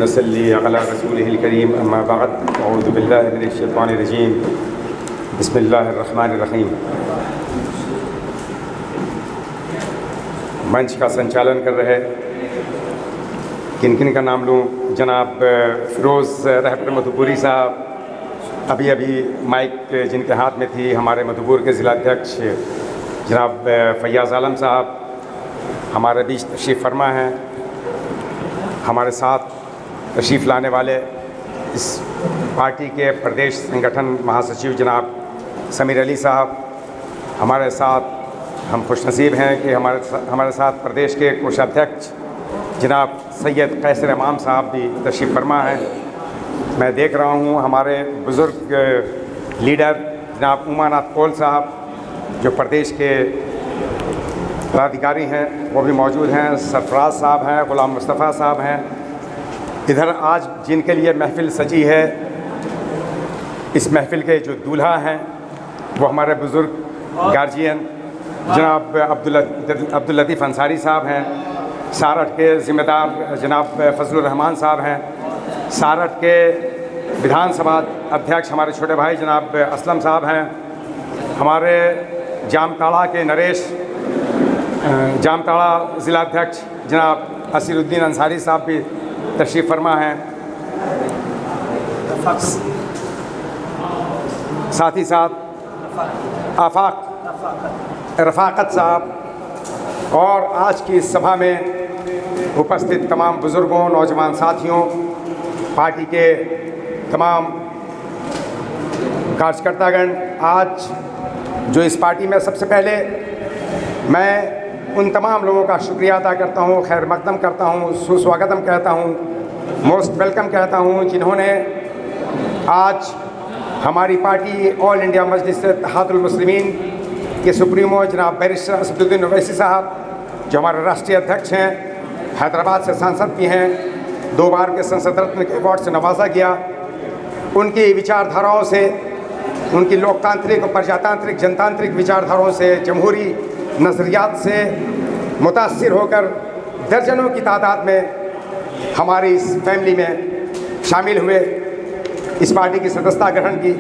नसल्ली अला रसूलिहिल करीम अम्मा बाद अऊज़ु बिल्लाहि मिनश शैतानिर रजीम बिस्मिल्लाहिर रहमानिर रहीम। मंच का संचालन कर रहे किन किन का नाम लूँ? जनाब फ़िरोज़ रहबर मधुपुरी साहब, अभी अभी माइक जिनके हाथ में थी हमारे मधुपुर के ज़िलाध्यक्ष जनाब फ़ैयाज़ आलम साहब हमारे बीच तशरीफ़ फरमा हैं। हमारे साथ तशरीफ़ लाने वाले इस पार्टी के प्रदेश संगठन महासचिव जनाब समीर अली साहब, हमारे साथ हम खुशनसीब हैं कि हमारे साथ प्रदेश के कोषाध्यक्ष जनाब सैयद कैसर इमाम साहब भी तशरीफ़ फरमा हैं। मैं देख रहा हूँ हमारे बुज़ुर्ग लीडर जनाब उमानाथ कोल साहब जो प्रदेश के पदाधिकारी हैं वो भी मौजूद हैं। सरफराज साहब हैं, ग़ुलाम मुस्तफ़ा साहब हैं। इधर आज जिनके लिए महफ़िल सजी है, इस महफ़िल के जो दूल्हा हैं वो हमारे बुज़ुर्ग गार्जियन जनाब अब्दुल लतीफ़ अंसारी साहब हैं। सारठ के ज़िम्मेदार जनाब फजलुर रहमान साहब हैं। सारठ के विधानसभा अध्यक्ष हमारे छोटे भाई जनाब असलम साहब हैं। हमारे जामताड़ा के नरेश जामताड़ा ज़िलाध्यक्ष जनाब असीरुद्दीन अंसारी साहब भी तशरीफ़ फरमा हैं। साथ ही साथ रफ़ाकत साहब और आज की इस सभा में उपस्थित तमाम बुज़ुर्गों, नौजवान साथियों, पार्टी के तमाम कार्यकर्तागण, आज जो इस पार्टी में सबसे पहले मैं उन तमाम लोगों का शुक्रिया अदा करता हूँ, खैर मकदम करता हूँ, सुस्वागतम कहता हूँ, मोस्ट वेलकम कहता हूँ, जिन्होंने आज हमारी पार्टी ऑल इंडिया मजलिस इत्तेहादुल मुस्लिमीन के सुप्रीमो जनाब बैरिस्टर असदुद्दीन ओवैसी साहब जो हमारे राष्ट्रीय अध्यक्ष हैं, हैदराबाद से सांसद भी हैं, 2 बार के संसद रत्न के अवार्ड से नवाजा गया। उनकी विचारधाराओं से, उनकी लोकतांत्रिक और प्रजातांत्रिक जनतांत्रिक विचारधाराओं से, जमहूरी नज़रियात से मुतासिर होकर दर्जनों की तादाद में हमारी इस फैमिली में शामिल हुए, इस पार्टी की सदस्यता ग्रहण की।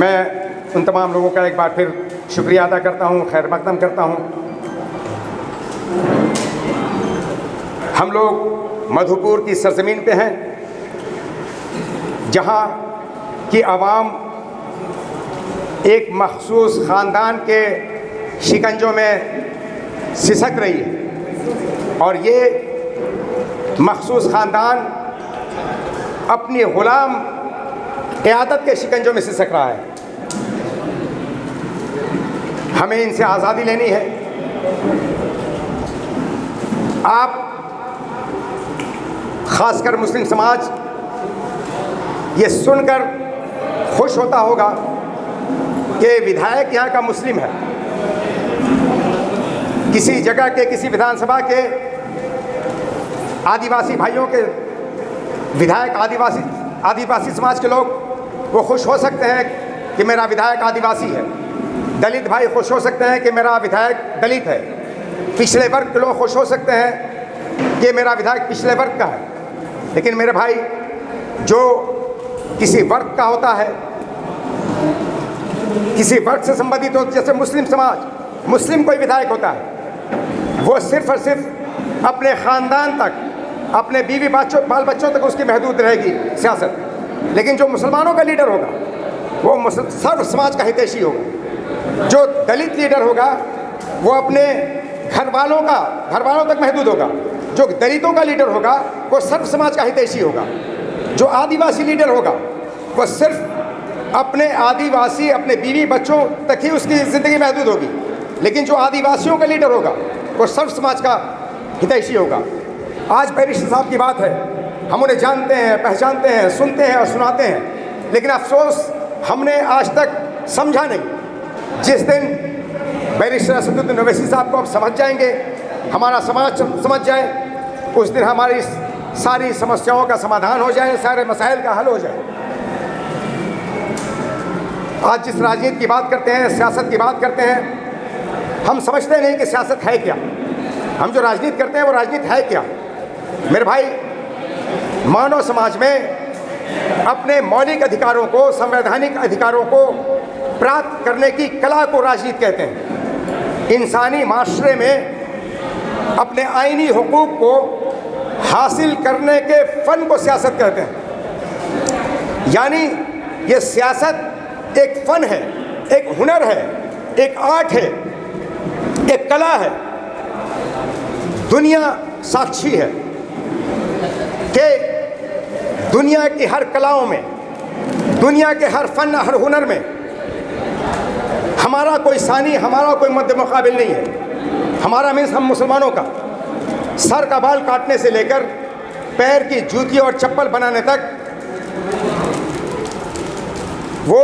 मैं उन तमाम लोगों का एक बार फिर शुक्रिया अदा करता हूँ, खैर मकदम करता हूँ। हम लोग मधुपुर की सरजमीन पे हैं जहाँ की आवाम एक मखसूस ख़ानदान के शिकंजों में सिसक रही है और ये मखसूस ख़ानदान अपनी ग़ुलाम क़यादत के शिकंजों में सिसक रहा है। हमें इनसे आज़ादी लेनी है। आप ख़ासकर मुस्लिम समाज ये सुनकर खुश होता होगा कि विधायक यहाँ का मुस्लिम है। किसी जगह के, किसी विधानसभा के आदिवासी भाइयों के विधायक आदिवासी समाज के लोग वो खुश हो सकते हैं कि मेरा विधायक आदिवासी है। दलित भाई खुश हो सकते हैं कि मेरा विधायक दलित है। पिछड़े वर्ग के लोग खुश हो सकते हैं कि मेरा विधायक पिछड़े वर्ग का है। लेकिन मेरे भाई, जो किसी वर्ग का होता है, किसी वर्ग से संबंधित हो, जैसे मुस्लिम समाज, मुस्लिम कोई विधायक होता है, वो सिर्फ़ और सिर्फ अपने ख़ानदान तक, अपने बीवी बाल बच्चों तक उसकी महदूद रहेगी सियासत। लेकिन जो मुसलमानों का लीडर होगा वो सर्व समाज का हितैषी होगा। जो दलित लीडर होगा वो अपने घर वालों तक महदूद होगा। जो दलितों का लीडर होगा वो सर्व समाज का हितैषी होगा। जो आदिवासी लीडर होगा वो सिर्फ अपने आदिवासी, अपने बीवी बच्चों तक ही उसकी ज़िंदगी महदूद होगी। लेकिन जो आदिवासियों का लीडर होगा वो सर्व समाज का हितैषी होगा। आज बैरिस्टर साहब की बात है, हम उन्हें जानते हैं, पहचानते हैं, सुनते हैं और सुनाते हैं, लेकिन अफसोस हमने आज तक समझा नहीं। जिस दिन बैरिस्टर असदुद्दीन ओवैसी साहब को आप समझ जाएंगे, हमारा समाज समझ जाए, उस दिन हमारी सारी समस्याओं का समाधान हो जाए, सारे मसाइल का हल हो जाए। आज जिस राजनीति की बात करते हैं, सियासत की बात करते हैं, हम समझते नहीं कि सियासत है क्या। हम जो राजनीति करते हैं वो राजनीति है क्या। मेरे भाई, मानव समाज में अपने मौलिक अधिकारों को, संवैधानिक अधिकारों को प्राप्त करने की कला को राजनीति कहते हैं। इंसानी माशरे में अपने आईनी हुकूक को हासिल करने के फ़न को सियासत कहते हैं। यानी ये सियासत एक फ़न है, एक हुनर है, एक आर्ट है, एक कला है। दुनिया साक्षी है कि दुनिया की हर कलाओं में, दुनिया के हर फ़न, हर हुनर में हमारा कोई सानी, हमारा कोई मद्दे मुकाबिल नहीं है। हमारा मीन्स हम मुसलमानों का सर का बाल काटने से लेकर पैर की जूती और चप्पल बनाने तक वो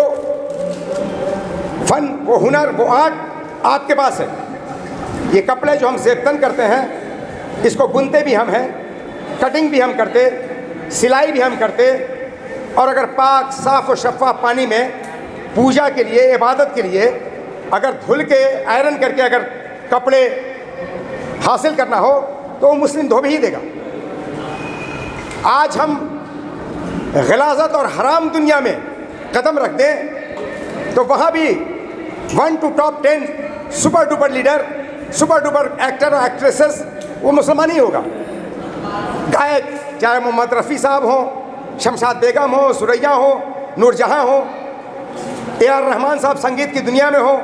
फन, वो हुनर, वो आर्ट आपके पास है। ये कपड़े जो हम ज़ेबतन करते हैं, इसको बुनते भी हम हैं, कटिंग भी हम करते, सिलाई भी हम करते, और अगर पाक, साफ़ और शफ़ाफ पानी में पूजा के लिए, इबादत के लिए अगर धुल के, आयरन करके अगर कपड़े हासिल करना हो तो वो मुस्लिम धो भी ही देगा। आज हम ग़लाज़त और हराम दुनिया में कदम रख दें तो वहाँ भी 1 to top 10 super duper leader, super duper actor और एक्ट्रेसेस वो मुसलमान ही होगा। गायक चाहे मोहम्मद रफ़ी साहब हों, शमशाद बेगम हो, सुरैया हो, नूरजहाँ हो, AR रहमान साहब संगीत की दुनिया में हो,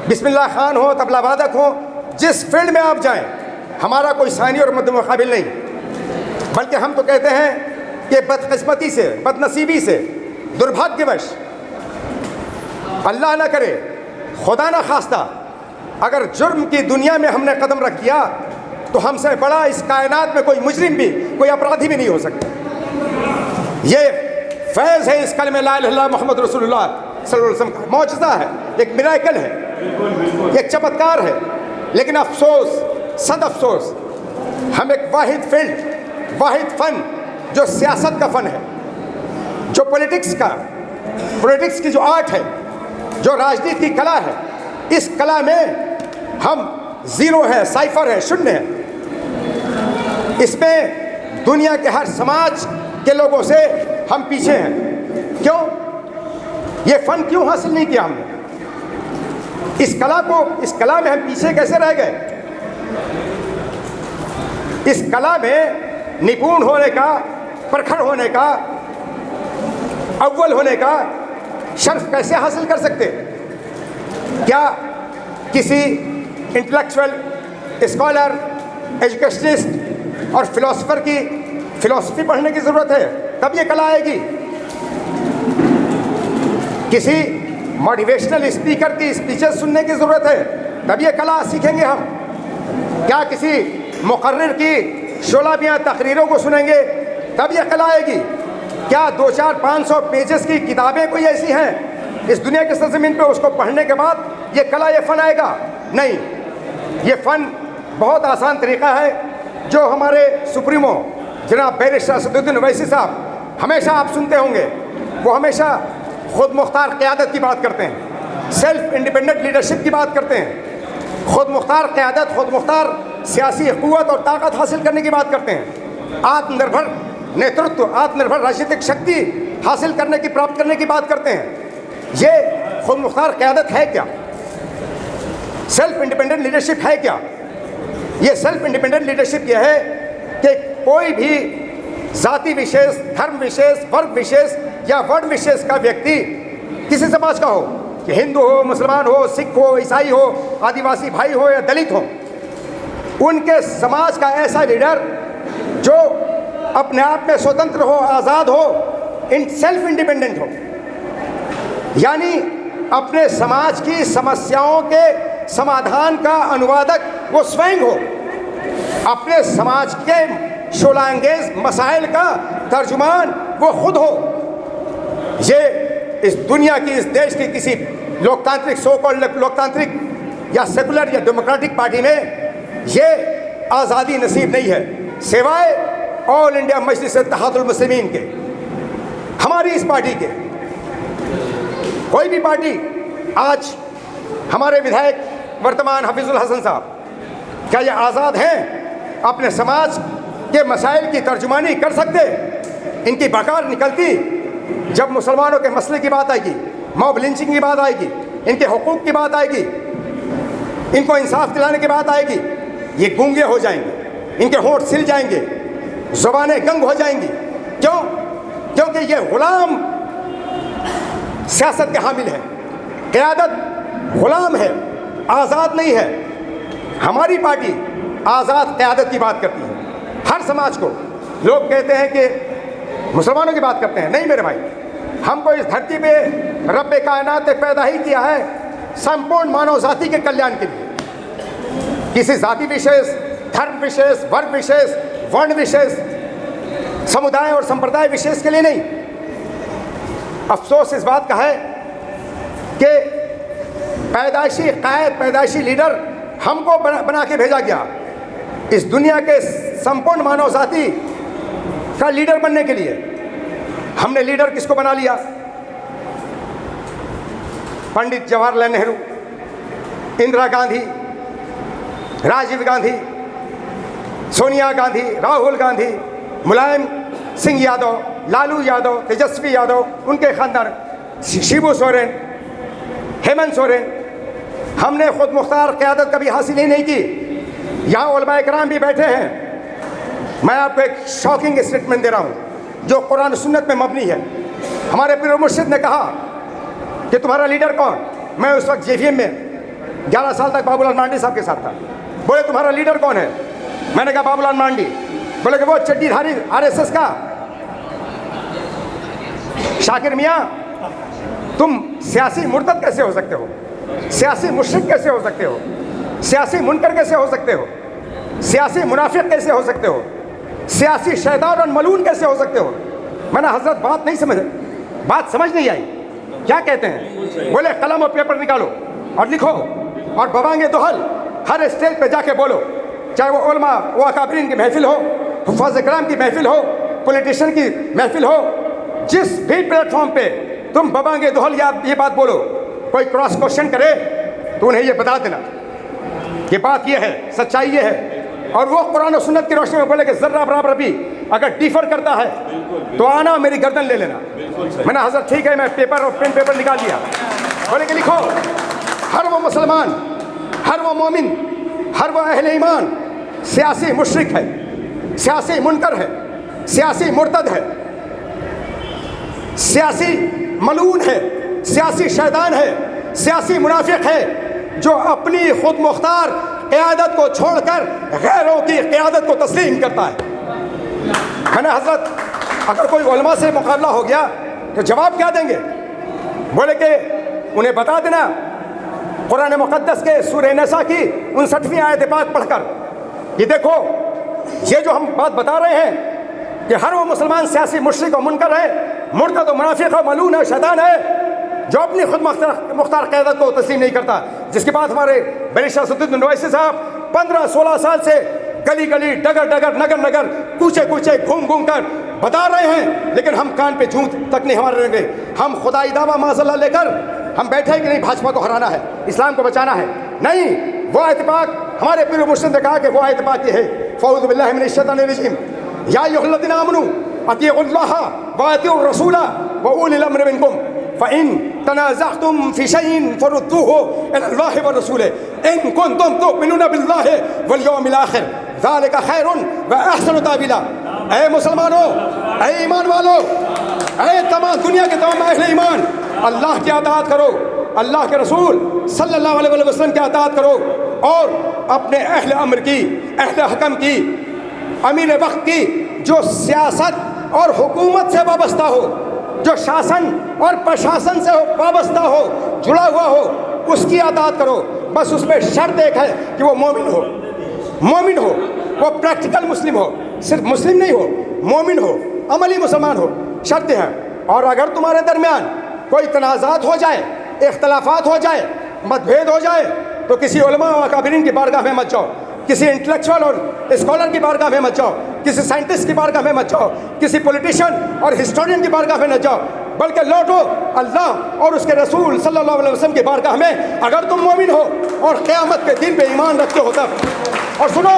बिस्मिल्लाह खान हो, तबला वादक हो, जिस फील्ड में आप जाएं हमारा कोई सानी और मद्दे मुकाबिल नहीं। बल्कि हम तो कहते हैं कि बदकिस्मती से, बदनसीबी से, दुर्भाग्यवश, अल्लाह ना करे, खुदा ना खास्ता, अगर जुर्म की दुनिया में हमने कदम रख दिया तो हमसे बड़ा इस कायनात में कोई मुजरिम भी, कोई अपराधी भी नहीं हो सकता। ये फैज़ है इस कलमे ला इलाहा इल्लल्लाह मुहम्मद रसूलुल्लाह सल्लल्लाहु अलैहि वसल्लम का, मौजज़ा है, एक मिराकल है, एक चमत्कार है। लेकिन अफसोस, सद अफसोस, हम एक वाहिद फील्ड, वाहिद फ़न जो सियासत का फ़न है, जो पॉलिटिक्स की जो आर्ट है, जो राजनीति की कला है, इस कला में हम ज़ीरो है, साइफर है, शून्य है। इसमें दुनिया के हर समाज के लोगों से हम पीछे हैं। क्यों? ये फ़न क्यों हासिल नहीं किया हमने? इस कला में हम पीछे कैसे रह गए? इस कला में निपुण होने का, प्रखर होने का, अव्वल होने का शर्फ कैसे हासिल कर सकते? क्या किसी इंटेलेक्चुअल, स्कॉलर, एजुकेशनिस्ट और फिलोसफर की फिलॉसफी पढ़ने की ज़रूरत है तब ये कला आएगी? किसी मोटिवेशनल स्पीकर की स्पीचेस सुनने की ज़रूरत है तब ये कला सीखेंगे हम? क्या किसी मुकर्रिर की शोलाबियाँ तकरीरों को सुनेंगे तब ये कला आएगी? क्या 200-500 पेजेस की किताबें कोई ऐसी हैं इस दुनिया के सरज़मीन पे, उसको पढ़ने के बाद ये कला, ये फ़न आएगा? नहीं। ये फ़न बहुत आसान तरीक़ा है जो हमारे सुप्रीमो जनाब बैरिस्टर असदुद्दीन ओवैसी साहब, हमेशा आप सुनते होंगे, वो हमेशा ख़ुद मुख्तार क़यादत की बात करते हैं, सेल्फ इंडिपेंडेंट लीडरशिप की बात करते हैं, ख़ुद मुख्तार क़यादत, ख़ुद मुख्तार सियासी क़ुव्वत और ताकत हासिल करने की बात करते हैं, आत्मनिर्भर नेतृत्व, आत्मनिर्भर राजनीतिक शक्ति हासिल करने की, प्राप्त करने की बात करते हैं। ये ख़ुद मुख्तार क़यादत है क्या? सेल्फ इंडिपेंडेंट लीडरशिप है क्या? ये सेल्फ इंडिपेंडेंट लीडरशिप यह है कि कोई भी जाति विशेष, धर्म विशेष, वर्ग विशेष या वर्ण विशेष का व्यक्ति किसी समाज का हो, कि हिंदू हो, मुसलमान हो, सिख हो, ईसाई हो, आदिवासी भाई हो या दलित हो, उनके समाज का ऐसा लीडर जो अपने आप में स्वतंत्र हो, आज़ाद हो, सेल्फ इंडिपेंडेंट हो, यानी अपने समाज की समस्याओं के समाधान का अनुवादक वो स्वयं हो, अपने समाज के शोलांगेज मसाइल का तर्जुमान वो खुद हो। ये इस दुनिया की, इस देश की किसी लोकतांत्रिक, सो कॉल्ड लोकतांत्रिक या सेकुलर या डेमोक्रेटिक पार्टी में ये आज़ादी नसीब नहीं है, सिवाय ऑल इंडिया मजलिस इत्तेहादुल मुस्लिमीन के, हमारी इस पार्टी के। कोई भी पार्टी, आज हमारे विधायक वर्तमान हफीजुल हसन साहब, क्या ये आज़ाद हैं अपने समाज के मसाइल की तर्जुमानी कर सकते, इनकी बकार निकलती जब मुसलमानों के मसले की बात आएगी, मॉब लिंचिंग की बात आएगी, इनके हुकूक की बात आएगी, इनको इंसाफ दिलाने की बात आएगी, ये गूंगे हो जाएंगे, इनके होंठ सिल जाएंगे, ज़ुबानें गंग हो जाएंगी। क्यों? क्योंकि ये गुलाम सियासत के हामिल है, क़यादत गुलाम है, आज़ाद नहीं है। हमारी पार्टी आज़ाद क़यादत की बात करती है। हर समाज को लोग कहते हैं कि मुसलमानों की बात करते हैं, नहीं मेरे भाई, हमको इस धरती पे रब्बे कायनात ने पैदा ही किया है संपूर्ण मानव जाति के कल्याण के लिए, किसी जाति विशेष, धर्म विशेष, वर्ग विशेष, वर्ण विशेष, समुदाय और संप्रदाय विशेष के लिए नहीं। अफसोस इस बात का है कि पैदाइशी कायद, पैदाइशी लीडर हमको बना के भेजा गया इस दुनिया के संपूर्ण मानव जाति का लीडर बनने के लिए। हमने लीडर किसको बना लिया? पंडित जवाहरलाल नेहरू, इंदिरा गांधी, राजीव गांधी, सोनिया गांधी, राहुल गांधी, मुलायम सिंह यादव, लालू यादव, तेजस्वी यादव, उनके खानदान, शिबू सोरेन, हेमंत सोरेन। हमने खुद मुख्तार क़यादत कभी हासिल ही नहीं की। यहाँ उलमा इकराम भी बैठे हैं। मैं आपको एक शॉकिंग स्टेटमेंट दे रहा हूँ जो कुरान सुन्नत में मबनी है। हमारे पीर मुर्शिद ने कहा कि तुम्हारा लीडर कौन? मैं उस वक्त JVM में 11 साल तक बाबूलाल मांडी साहब के साथ था। बोले तुम्हारा लीडर कौन है? मैंने कहा बाबूलाल मांडी। बोले कि वो चड्डीधारी RSS का शाकिर मियाँ। तुम सियासी मुर्तद कैसे हो सकते हो? सियासी मुश्रिक कैसे हो सकते हो? सियासी मुनकर कैसे हो सकते हो? सियासी मुनाफिक कैसे हो सकते हो? सियासी शैतान और मलून कैसे हो सकते हो? मैंने हजरत बात नहीं समझ, बात समझ नहीं आई। क्या कहते हैं? बोले कलम और पेपर निकालो और लिखो और बवांगे दोहल हर स्टेज पे जाके बोलो, चाहे वो उलमा व अकाबरीन की महफिल हो, हुफ़ाज़ इकराम की महफिल हो, पॉलिटिशियन की महफिल हो, जिस भी प्लेटफॉर्म पे तुम बवांगे दोहल या ये बात बोलो, कोई क्रॉस क्वेश्चन करे तो उन्हें ये बता देना कि बात ये है, सच्चाई ये है। और वो कुरान और सुन्नत की रोशनी में बोले कि ज़र्रा बराबर भी अगर डिफर करता है तो आना मेरी गर्दन ले लेना। मैंने हज़रत ठीक है, मैं पेपर और पेन पेपर निकाल लिया। बोले कि लिखो, हर वो मुसलमान, हर वो मोमिन, हर वो अहले ईमान सियासी मुशरिक है, सियासी मुनकर है, सियासी मुर्तद है, सियासी मलून है, सियासी शैतान है, सियासी मुनाफिक है, जो अपनी खुद मुख्तार क़यादत को छोड़कर गैरों की क़यादत को तस्लीम करता है। मैंने हज़रत, अगर कोई उलमा से मुकाबला हो गया तो जवाब क्या देंगे? बोले कि उन्हें बता देना कुरान मुक़द्दस के सूरह निसा की 59वीं आयत पाक पढ़कर, ये देखो, ये जो हम बात बता रहे हैं कि हर वो मुसलमान सियासी मुशरिक और मुनकर है, मुर्तद और मुनाफिक और मलून है, शैतान है, जो अपनी खुद मुख्तार क़यादत को तस्लीम नहीं करता। जिसके बाद हमारे बैरिस्टर असदुद्दीन ओवैसी साहब 15-16 साल से गली गली, डगर डगर, नगर नगर, कूचे कूचे घूम घूम कर बता रहे हैं, लेकिन हम कान पे जूं तक नहीं हमारे रहेंगे। हम खुदाई दावा माज़अल्लाह लेकर हम बैठे हैं कि नहीं, भाजपा को हराना है, इस्लाम को बचाना है। नहीं, वो इत्तेफाक हमारे पीर मुर्शिद ने कहा कि वो इत्तेफाक ये है, फ़अऊज़ु बिल्लाहि मिनश शैतानिर रजीम, या अय्युहल्लज़ीना आमनू अतीउल्लाह व अतीउर रसूला व उलिल अम्रि मिनकुम फ़इन तनाज़अतुम फ़ी शैइन फ़रुद्दूहु इलल्लाहि व रसूलिहि इन कुंतुम तु'मिनूना बिल्लाहि वल यौमिल आखिर ज़ालिका खैरुन व अहसनु तावीला। ऐ मुसलमानों, ऐ ईमान वालों, ऐ तमाम दुनिया के तमाम अहले ईमान, अल्लाह की अताअत करो, अल्लाह के रसूल सल्लल्लाहु अलैहि वसल्लम की अताअत करो और अपने अहले अम्र की, अहले हकम की, अमीर वक्त की, जो सियासत और हुकूमत से वाबस्ता हो, जो शासन और प्रशासन से वाबस्ता हो, जुड़ा हुआ हो, उसकी अताअत करो। बस उसमें शर्त एक है कि वो मोमिन हो, मोमिन हो, वो प्रैक्टिकल मुस्लिम हो, सिर्फ मुस्लिम नहीं हो, मोमिन हो, अमली मुसलमान हो, शर्त है। और अगर तुम्हारे दरमियान कोई तनाज़ात हो जाए, इख्तलाफात हो जाए, मतभेद हो जाए, तो किसी उलमा और अकाबिरीन की बारगाह में मत जाओ, किसी इंटेलेक्चुअल और स्कॉलर की बारगाह में मत जाओ, किसी साइंटिस्ट की बारगाह में मत जाओ, किसी पॉलिटिशियन और हिस्टोरियन की बारगाह में न जाओ, बल्कि लौटो अल्लाह और उसके रसूल सल्लल्लाहु अलैहि वसल्लम की बारगाह में, अगर तुम मोमिन हो और क़यामत के दिन पे ईमान रखते हो तब। और सुनो,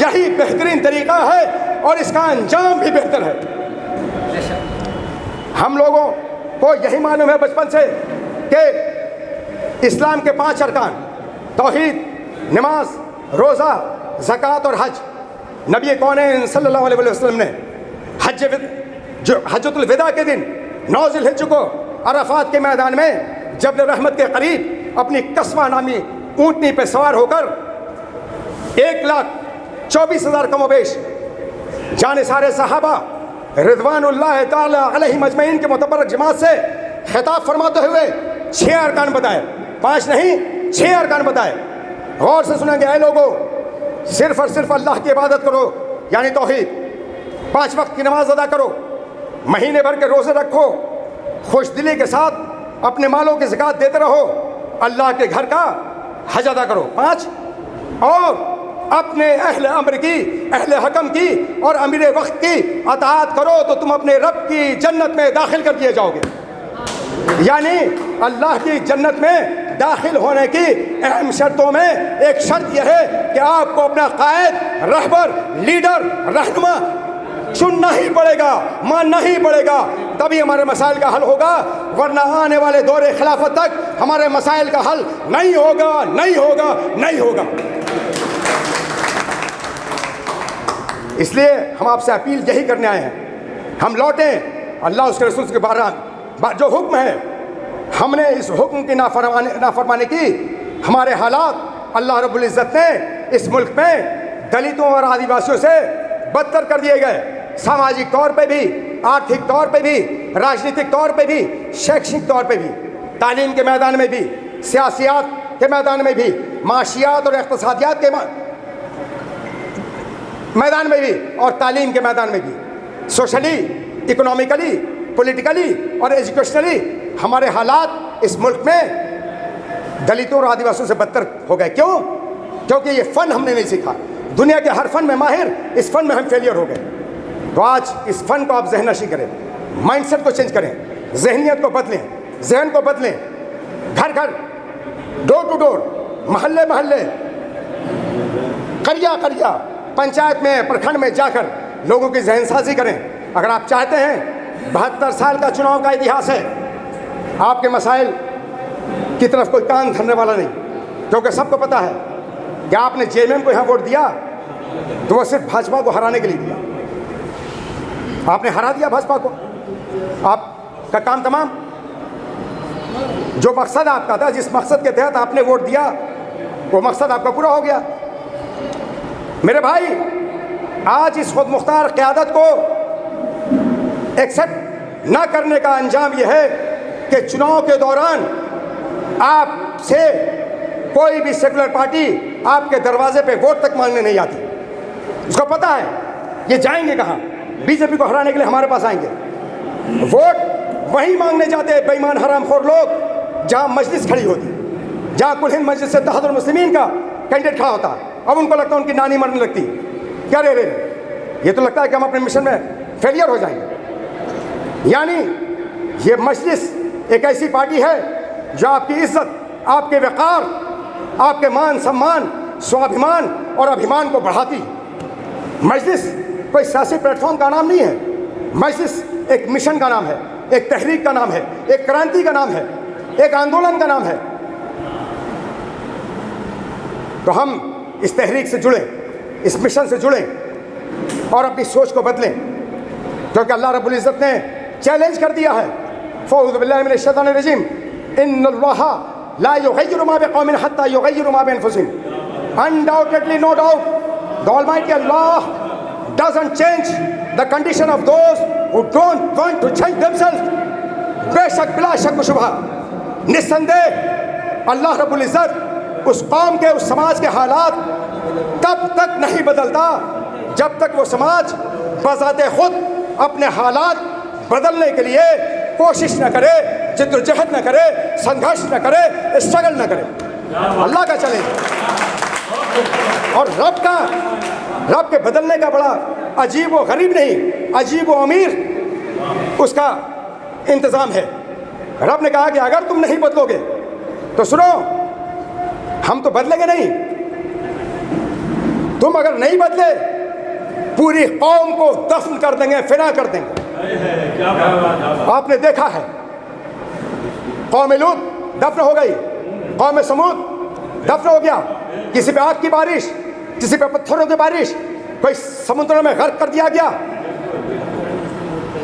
यही बेहतरीन तरीका है और इसका अंजाम भी बेहतर है। हम लोगों को यही मालूम है बचपन से कि इस्लाम के 5 अरकान तौहीद, नमाज, रोज़ा, ज़कात और हज, नबी कौनैन सल्लल्लाहु अलैहि वसल्लम ने हज्जतुल विदा के दिन 9 ज़िलहिज्ज को अराफात के मैदान में जबल रहमत के करीब अपनी कस्वा नामी ऊँटनी पर सवार होकर 1,24,000 कमोबेश जाने सारे सहाबा रिज़वानुल्लाह ताला अलैहिम अजमईन के मुतबर्रक जमात से खिताब फरमाते हुए 6 अरकान बताए, 5 नहीं 6 अरकान बताए। गौर से सुनेंगे, ऐ लोगों, सिर्फ और सिर्फ अल्लाह की इबादत करो यानी तौहीद, 5 वक्त की नमाज अदा करो, महीने भर के रोज़े रखो, खुश दिली के साथ अपने मालों की ज़कात देते रहो, अल्लाह के घर का हज अदा करो 5, और अपने अहले अम्र की, अहले हकम की और अमीर वक्त की अताअत करो तो तुम अपने रब की जन्नत में दाखिल कर दिए जाओगे। यानी अल्लाह की जन्नत में दाखिल होने की अहम शर्तों में एक शर्त यह है कि आपको अपना कायद, रहबर, लीडर, रहनुमा चुनना ही पड़ेगा, मानना ही पड़ेगा, तभी हमारे मसाइल का हल होगा, वरना आने वाले दौरे खिलाफत तक हमारे मसाइल का हल नहीं होगा, नहीं होगा, नहीं होगा। इसलिए हम आपसे अपील यही करने आए हैं, हम लौटें अल्लाह उसके रसूल के बारे जो हुक्म है, हमने इस हुक्म की नाफरमानी की, हमारे हालात अल्लाह रब्बुल इज़्ज़त ने इस मुल्क में दलितों और आदिवासियों से बदतर कर दिए गए, सामाजिक तौर पे भी, आर्थिक तौर पे भी, राजनीतिक तौर पे भी, शैक्षणिक तौर पे भी, तालीम के मैदान में भी, सियासियात के मैदान में भी, माशियात और इक़्तिसादियात के मैदान में भी और तालीम के मैदान में भी, सोशली, इकोनॉमिकली, पॉलिटिकली और एजुकेशनली हमारे हालात इस मुल्क में दलितों और आदिवासियों से बदतर हो गए। क्यों? क्योंकि ये फ़न हमने नहीं सीखा। दुनिया के हर फन में माहिर, इस फन में हम फेलियर हो गए। तो आज इस फन को आप जहनशी करें, माइंडसेट को चेंज करें, जहनियत को बदलें, जहन को बदलें, घर घर, डोर टू डोर, महल्ले महल्ले, करिया करिया, पंचायत में, प्रखंड में जाकर लोगों की जहनसाजी करें। अगर आप चाहते हैं, 72 साल का चुनाव का इतिहास है, आपके मसाइल की तरफ कोई कान धरने वाला नहीं, क्योंकि सबको पता है कि आपने जेएमएम को यहाँ वोट दिया तो वो सिर्फ भाजपा को हराने के लिए दिया। आपने हरा दिया भाजपा को, आपका काम तमाम। जो मकसद आपका था, जिस मकसद के तहत आपने वोट दिया, वो मकसद आपका पूरा हो गया। मेरे भाई, आज इस खुद मुख्तार क़यादत को एक्सेप्ट न करने का अंजाम यह है कि चुनाव के दौरान आपसे कोई भी सेकुलर पार्टी आपके दरवाजे पे वोट तक मांगने नहीं आती। उसको पता है ये जाएंगे कहाँ, बीजेपी को हराने के लिए हमारे पास आएंगे। वोट वहीं मांगने जाते हैं बेईमान हरामखोर लोग जहाँ मजलिस खड़ी होती, जहाँ कुल हिंद मजलिस इत्तेहादुल मुस्लिमीन का कैंडिडेट खड़ा होता है। अब उनको लगता है उनकी नानी मरने लगती, क्या रे ये तो लगता है कि हम अपने मिशन में फेलियर हो जाएंगे। यानी ये मजलिस एक ऐसी पार्टी है जो आपकी इज्जत, आपके वक़ार, आपके मान सम्मान, स्वाभिमान और अभिमान को बढ़ाती। मजलिस कोई सियासी प्लेटफॉर्म का नाम नहीं है, मजलिस एक मिशन का नाम है, एक तहरीक का नाम है, एक क्रांति का नाम है, एक आंदोलन का नाम है। तो हम इस तहरीक से जुड़ें, इस मिशन से जुड़ें और अपनी सोच को बदलें, क्योंकि अल्लाह रब्बुल इज़्ज़त ने चैलेंज कर दिया है, फ़अऊज़ु बिल्लाहि मिनश शैतानिर रजीम, इन्नल्लाहा ला युग़य्यिरु मा बिक़ौमिन हत्ता युग़य्यिरु मा बिअनफ़ुसिहिम। Undoubtedly, no doubt, the Almighty Allah doesn't change the condition of those who don't want to change themselves. बेशक बिला शक व शुबहा, निस्संदेह अल्लाह रब्बुल इज़्ज़त उस कौम के, उस समाज के हालात तब तक नहीं बदलता जब तक वो समाज बज़ाते खुद अपने हालात बदलने के लिए कोशिश न करे, जिद्दोजहद न करे, संघर्ष न करे, स्ट्रगल न करे। अल्लाह का चले और रब के बदलने का बड़ा अजीब व गरीब नहीं, अजीब व अमीर उसका इंतज़ाम है। रब ने कहा कि अगर तुम नहीं बदलोगे तो सुनो, हम तो बदलेंगे नहीं, तुम अगर नहीं बदले पूरी कौम को दफन कर देंगे, फिना कर देंगे। आपने देखा है कौम लूत दफन हो गई, कौम समूद दफन हो गया, किसी पे आग की बारिश, किसी पे पत्थरों की बारिश, कोई समुद्र में गर्क कर दिया गया।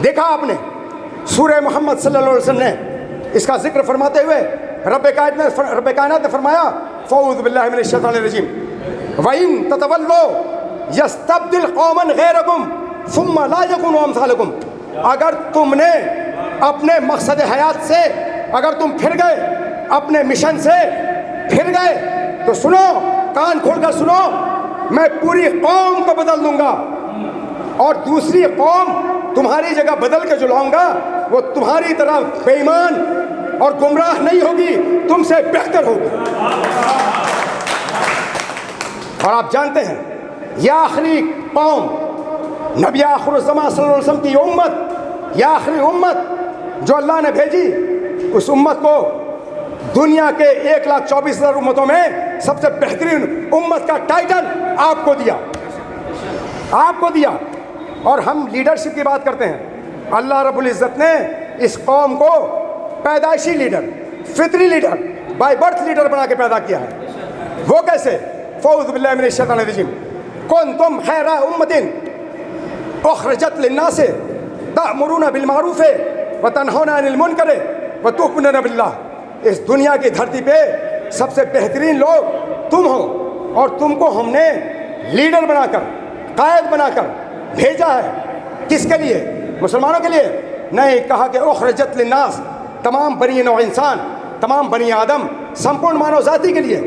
देखा आपने सूरह मोहम्मद सल्लल्लाहु अलैहि वसल्लम ने इसका जिक्र फरमाते हुए रब कायनात ने फरमाया फ़ऊज़ु बिल्लाहि मिनश शैतानिर रजीम व इन ततवल्लो यस्तब्दिल कौमन गैरकुम सुम्मा ला यकुनु अमसालकुम। अगर तुमने अपने मकसद हयात से अगर तुम फिर गए, अपने मिशन से फिर गए, तो सुनो, कान खोलकर सुनो, मैं पूरी कौम को बदल दूंगा और दूसरी कौम तुम्हारी जगह बदल के जो लाऊंगा वो तुम्हारी तरह बेईमान और गुमराह नहीं होगी, तुमसे बेहतर होगी। और आप जानते हैं ये आखिरी कौम, नबी आखिरुज़्ज़मान सल्लल्लाहु अलैहि वसल्लम की उम्मत, यह आखिरी उम्मत जो अल्लाह ने भेजी, उस उम्मत को दुनिया के 1,24,000 उम्मतों में सबसे बेहतरीन उम्मत का टाइटल आपको दिया, आपको दिया। और हम लीडरशिप की बात करते हैं, अल्लाह रब्बुल इज़्ज़त ने इस कौम को पैदाइशी लीडर, फितरी लीडर, बाय बर्थ लीडर बना के पैदा किया है। वो कैसे? फ़ऊज़ु बिल्लाहि मिनश शैतानिर रजीम कुंतुम खैरा उम्मतिन उख़रिजत लिन्नास तअमुरूना बिल मारूफ़ व तनहौना अनिल मुनकर व तु'मिनूना बिल्लाह। इस दुनिया की धरती पे सबसे बेहतरीन लोग तुम हो और तुमको हमने लीडर बनाकर, कायद बनाकर भेजा है। किसके लिए? मुसलमानों के लिए नहीं। कहा कि उख़रिजत लिन्नास, तमाम बनी नौ इंसान, तमाम बनी आदम, संपूर्ण मानव जाति के लिए,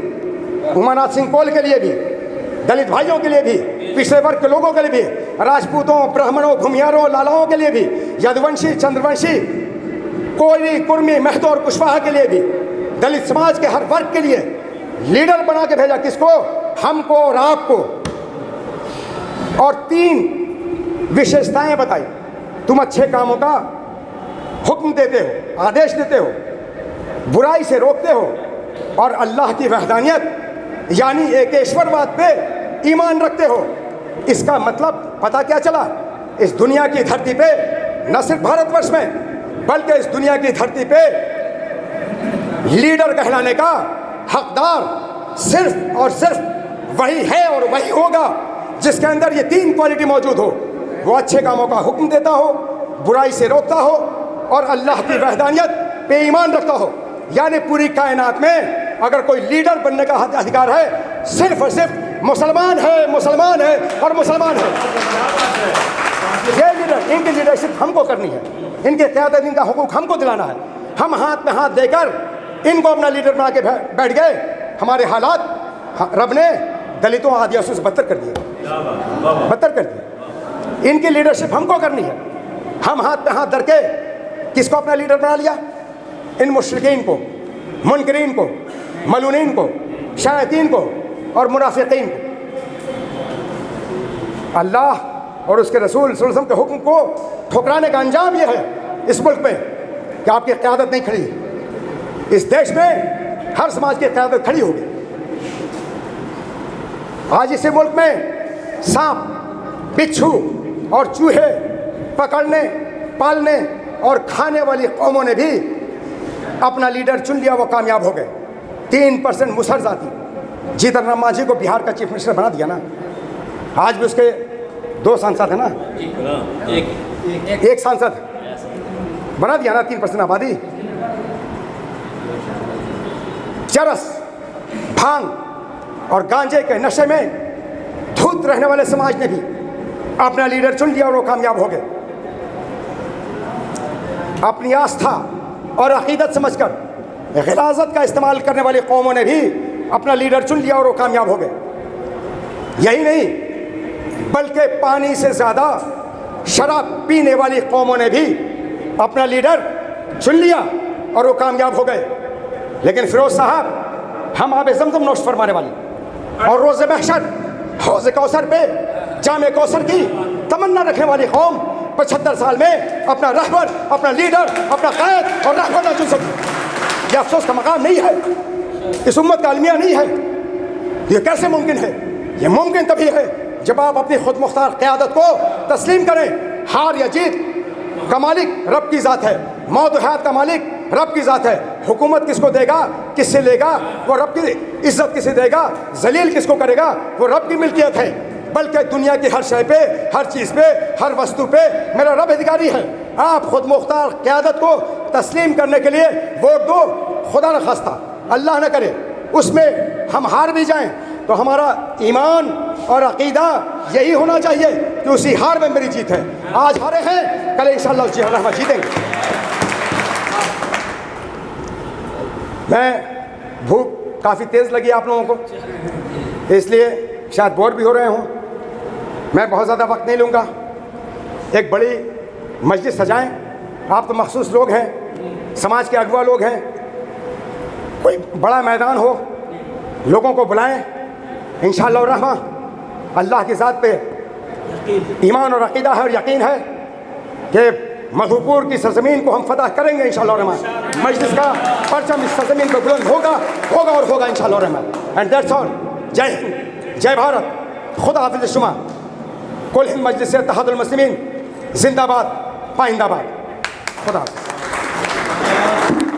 उमानाथ सिंह कोल के लिए भी, दलित भाइयों के लिए भी, पिछड़े वर्ग के लोगों के लिए भी, राजपूतों, ब्राह्मणों, भूमियारों, लालाओं के लिए भी, यदुवंशी, चंद्रवंशी, कोयली, कुर्मी, महतो और कुशवाहा के लिए भी, दलित समाज के हर वर्ग के लिए लीडर बना के भेजा। किसको? हमको और आपको। और 3 विशेषताएं बताई। तुम अच्छे कामों का हुक्म देते हो, आदेश देते हो, बुराई से रोकते हो और अल्लाह की वहदानियत यानी एकेश्वरवाद पे ईमान रखते हो। इसका मतलब पता क्या चला? इस दुनिया की धरती पे, न सिर्फ भारतवर्ष में बल्कि इस दुनिया की धरती पे लीडर कहलाने का हकदार सिर्फ और सिर्फ वही है और वही होगा जिसके अंदर ये 3 क्वालिटी मौजूद हो। वो अच्छे कामों का हुक्म देता हो, बुराई से रोकता हो और अल्लाह की वहदानियत पे ईमान रखता हो। यानी पूरी कायनात में अगर कोई लीडर बनने का अधिकार है, सिर्फ और सिर्फ मुसलमान है, मुसलमान है और मुसलमान है। ये लीडर, इनकी लीडरशिप हमको करनी है, इनके क़यादत, इनका हुकूक हमको दिलाना है। हम हाथ में हाथ देकर इनको अपना लीडर बना के बैठ गए, हमारे हालात रब ने दलितों आदिवासियों से बदतर कर दिए, बदतर कर दिए। इनकी लीडरशिप हमको करनी है। हम हाथ में हाथ धर के किसको अपना लीडर बना लिया? इन मुश्रिकीन को, मुनकरीन को, मलूनीन को, शायतीन को और मुनाफिकीन को। अल्लाह और उसके रसूल सल्लल्लाहु अलैहि वसल्लम के हुक्म को ठुकराने का अंजाम यह है इस मुल्क में कि आपकी क़यादत नहीं खड़ी। इस देश में हर समाज की क़यादत खड़ी होगी। आज इसी मुल्क में सांप, बिच्छू और चूहे पकड़ने, पालने और खाने वाली कौमों ने भी अपना लीडर चुन लिया, वो कामयाब हो गए। 3% मुसहर जाति, जीतन राम मांझी को बिहार का चीफ मिनिस्टर बना दिया ना। आज भी उसके 2 सांसद है ना, एक सांसद बना दिया ना। 3% आबादी। चरस, भांग और गांजे के नशे में धूत रहने वाले समाज ने भी अपना लीडर चुन लिया और वो कामयाब हो गए। अपनी आस्था और अकीदत समझकर ग़िलाज़त का इस्तेमाल करने वाली कौमों ने भी अपना लीडर चुन लिया और वो कामयाब हो गए। यही नहीं बल्कि पानी से ज़्यादा शराब पीने वाली कौमों ने भी अपना लीडर चुन लिया और वो कामयाब हो गए। लेकिन फिरोज साहब, हम आब ज़मज़म नोश फरमाने वाली और रोज़े महशर हौज़ कौसर पे जामे कौसर की तमन्ना रखने वाली कौम 75 साल में अपना रहबर, अपना लीडर, अपना कायद और रहबर ना चुन सकी। यह अफसोस का मकाम नहीं है, इस उम्मत का अलमिया नहीं है। ये कैसे मुमकिन है ये मुमकिन तभी है जब आप अपनी खुद मुख्तार क़यादत को तस्लीम करें। हार या जीत का मालिक रब की ज़ात है, मौत हयात का मालिक रब की ज़ात है। हुकूमत किसको देगा, किससे लेगा, वो रब की इज़्ज़त किसे देगा, जलील किसको करेगा, वो रब की मिल्कियत है। बल्कि दुनिया की हर शय पे, हर चीज़ पे, हर वस्तु पे मेरा रब अधिकारी है। आप खुद मुख्तार क़यादत को तस्लीम करने के लिए वोट दो। खुदा न खास्ता, अल्लाह न करे उसमें हम हार भी जाएं, तो हमारा ईमान और अक़ीदा यही होना चाहिए कि उसी हार में मेरी जीत है। आज हारे हैं, कल इंशाअल्लाह उसी हार में जीतेंगे। मैं भूख काफ़ी तेज़ लगी आप लोगों को, इसलिए शायद बोर भी हो रहे हों। मैं बहुत ज़्यादा वक्त नहीं लूँगा। एक बड़ी मस्जिद सजाएं। आप तो मखसूस लोग हैं, समाज के अगवा लोग हैं। कोई बड़ा मैदान हो, लोगों को बुलाएं। इंशाअल्लाह रहमान अल्लाह की ज़ात पे ईमान और अक़ीदा है और यकीन है कि मधुपुर की सरज़मीन को हम फतह करेंगे इंशाअल्लाह रहमान। मस्जिद का परचम इस सरज़मीन पर बुलंद होगा और होगा इंशाअल्लाह रहमान। And that's all. जय हिंद, जय भारत, खुदा हाफ़िज़ शुमा। कुल हिंद मजलिस इत्तेहादुल मुस्लिमीन जिंदाबाद, पाइंदाबाद। खुदा हाफ़िज़।